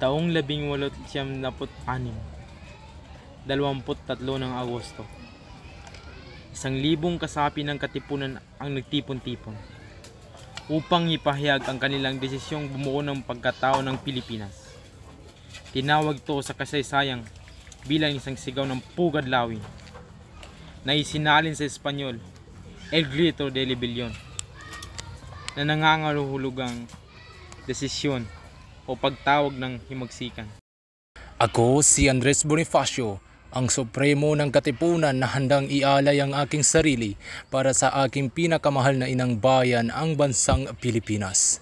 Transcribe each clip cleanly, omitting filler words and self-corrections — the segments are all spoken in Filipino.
Taong 1876, 23 ng Agosto. 1,000 kasapi ng katipunan ang nagtipon-tipon upang ipahayag ang kanilang desisyong bumuo ng pagkatao ng Pilipinas. Tinawag to sa kasaysayang bilang isang sigaw ng pugad lawin na isinalin sa Espanyol El Grito de Rebelión, na nangangaluhulugang desisyon o pagtawag ng himagsikan. Ako si Andres Bonifacio, ang supremo ng katipunan na handang ialay ang aking sarili para sa aking pinakamahal na inang bayan, ang bansang Pilipinas.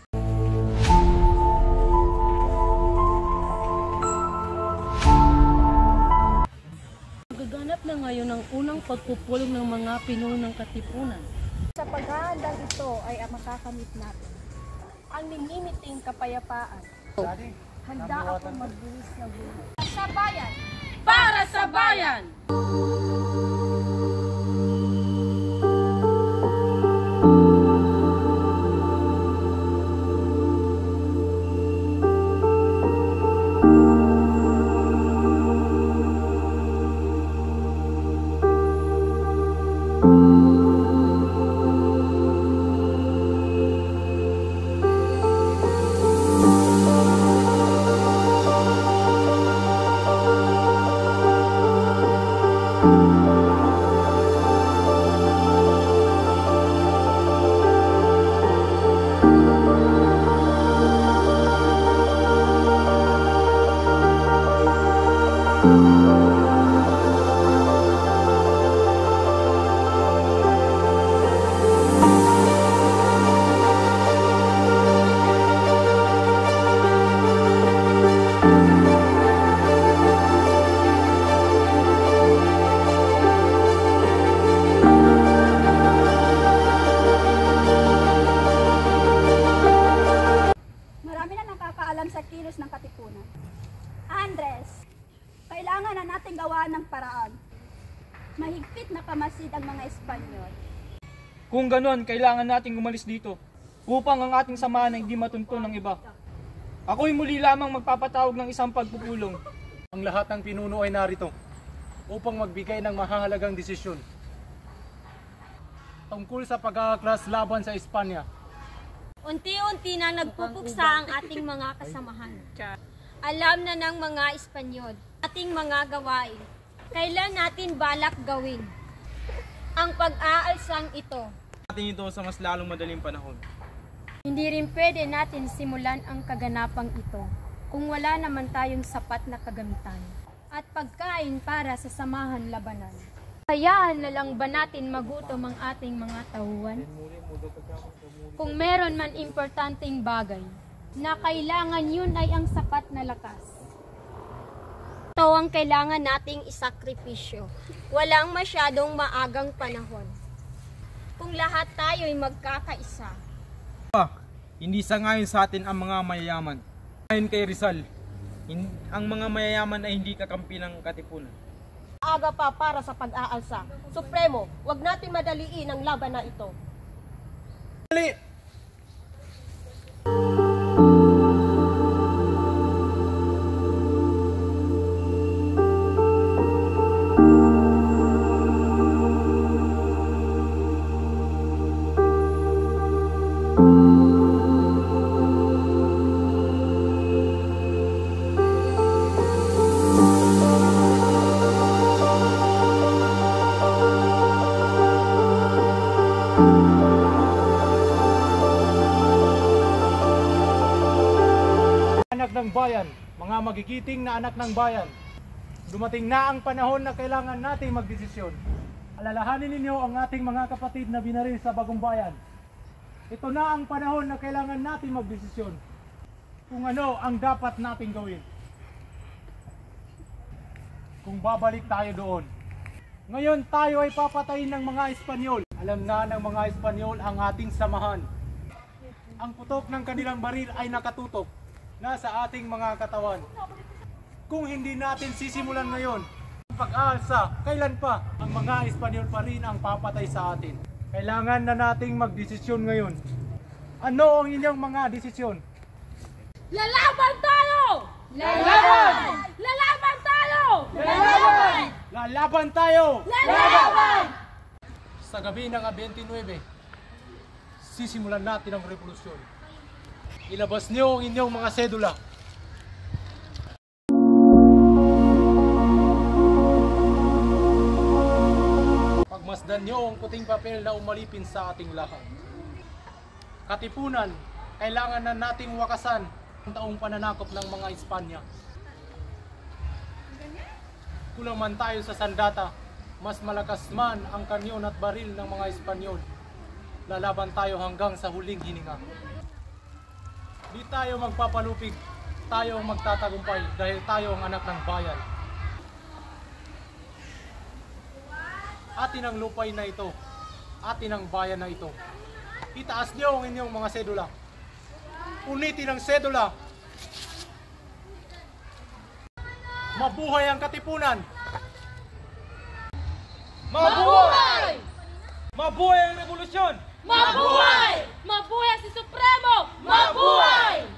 Magaganap na ngayon ang unang pagpupulong ng mga pinuno ng katipunan. Sa paghahandang ito ay makakamit natin ang nilimiting kapayapaan. Handa akong magbuhos na buhay. Sa bayan! Para sa bayan! Sa kilos ng katipunan. Andres, kailangan na nating gawa ng paraan. Mahigpit na pamasid ang mga Espanyol. Kung ganon, kailangan nating umalis dito upang ang ating samahan ay hindi matunto ng iba. Ako'y muli lamang magpapatawag ng isang pagpupulong. Ang lahat ng pinuno ay narito upang magbigay ng mahahalagang desisyon tungkol sa pag-aaklas laban sa Espanya. Unti-unti na nagpupuksa ang ating mga kasamahan. Alam na ng mga Espanyol ating mga gawain. Kailan natin balak gawin ang pag-aalsang ito? Natin ito sa mas lalong madaling panahon. Hindi rin pwede natin simulan ang kaganapang ito kung wala naman tayong sapat na kagamitan at pagkain para sa samahan labanan. Hayaan na lang ba natin magutom ang ating mga tauhan? Kung meron man importanteng bagay na kailangan, yun ay ang sapat na lakas. Ito ang kailangan nating isakripisyo. Walang masyadong maagang panahon. Kung lahat tayo ay magkakaisa. Hindi sangayon sa atin ang mga mayayaman. Ayon kay Rizal, ang mga mayayaman ay hindi kakampi ng katipunan. Aga pa para sa pag-aalsa. Supremo, wag natin madaliin ang laban na ito. Dali! Anak ng bayan, mga magigiting na anak ng bayan, dumating na ang panahon na kailangan nating magdesisyon. Alalahanin ninyo ang ating mga kapatid na binaril sa Bagong Bayan. Ito na ang panahon na kailangan nating magdesisyon kung ano ang dapat nating gawin. Kung babalik tayo doon. Ngayon tayo ay papatayin ng mga Espanyol. Alam na ng mga Espanyol ang ating samahan. Ang putok ng kanilang baril ay nakatutok nasa ating mga katawan. Kung hindi natin sisimulan ngayon ang pag-aalsa, kailan pa ang mga Espanyol pa rin ang papatay sa atin? Kailangan na nating magdesisyon ngayon. Ano ang inyong mga desisyon? Lalaban tayo! Lalaban! Laban tayo! Lalaban! Sa gabi ng 29, sisimulan natin ang revolusyon. Ilabas niyo ang inyong mga sedula. Pagmasdan niyo ang puting papel na umalipin sa ating lahat. Katipunan, kailangan na nating wakasan ang taong pananakop ng mga Espanya. Kulang man tayo sa sandata, mas malakas man ang kanyon at baril ng mga Espanyol. Lalaban tayo hanggang sa huling hininga. Di tayo magpapalupig, tayo ang magtatagumpay dahil tayo ang anak ng bayan. Atin ang lupay na ito, atin ang bayan na ito. Itaas niyo ang inyong mga sedula. Unitin ang sedula. Mabuhay ang katipunan! Mabuhay! Mabuhay ang revolusyon! Mabuhay! Mabuhay si Supremo! Mabuhay!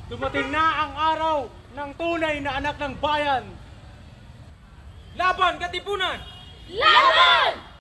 Dumating na ang araw ng tunay na anak ng bayan. Laban, katipunan! Laban!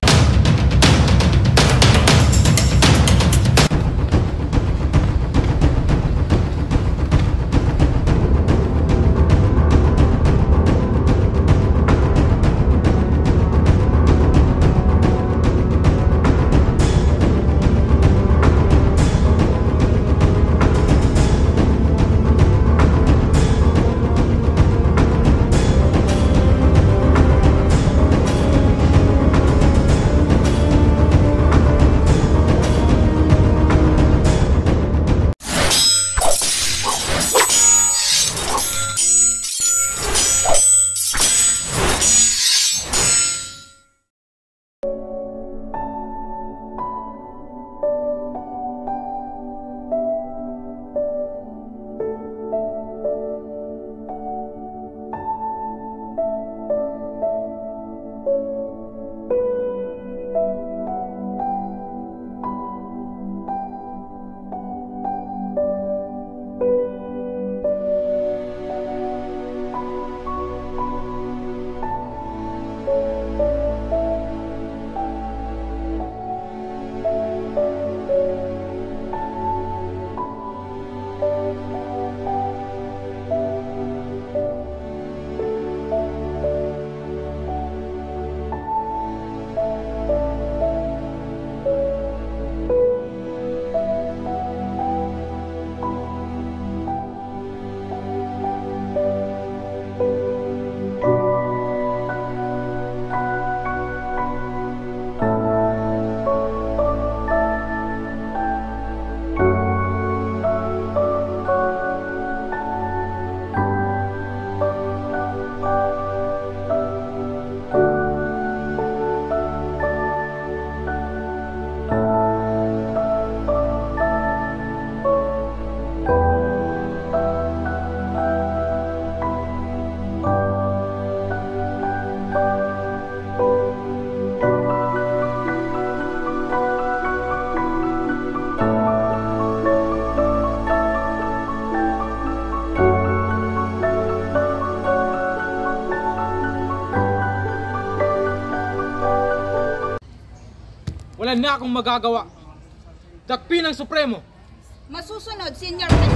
Wala na akong magagawa. Dakpin ang Supremo! Masusunod, Senior Presidente.